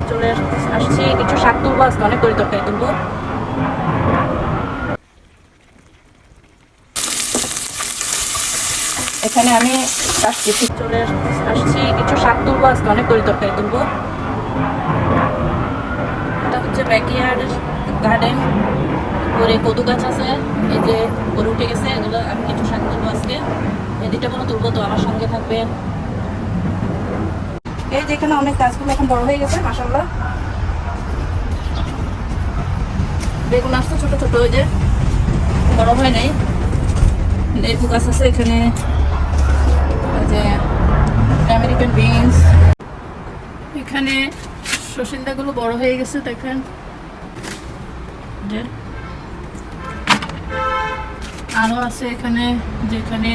চলে আসছি, কিছু শাক তুলবো, আজকে অনেক তরি তরকারি তুলবো। এখানে আমি চলে আসছি, কিছু শাক তুলবো, আজকে অনেক তরি তরকারি তুলবো। এটা হচ্ছে ব্যাকইয়ার্ড গার্ডেন, করে কদু গাছ আছে, এই যে করে উঠে গেছে, এগুলো আমি কিছু শাক তুলবো আজকে, এদিকটা কোনো তুলবো, তো আমার সঙ্গে থাকবেন। এই যেখানে অনেক গাছগুলো এখন বড় হয়ে গেছে মাশাআল্লাহ। বেগুন আসছে ছোট ছোট, ওই যে বড় হয় নাই। লেবু গাছ আছে এখানে, ওই যে আমেরিকান বিনস। এখানে সসিন্দাগুলো বড় হয়ে গেছে দেখেন, আরো আছে এখানে, যেখানে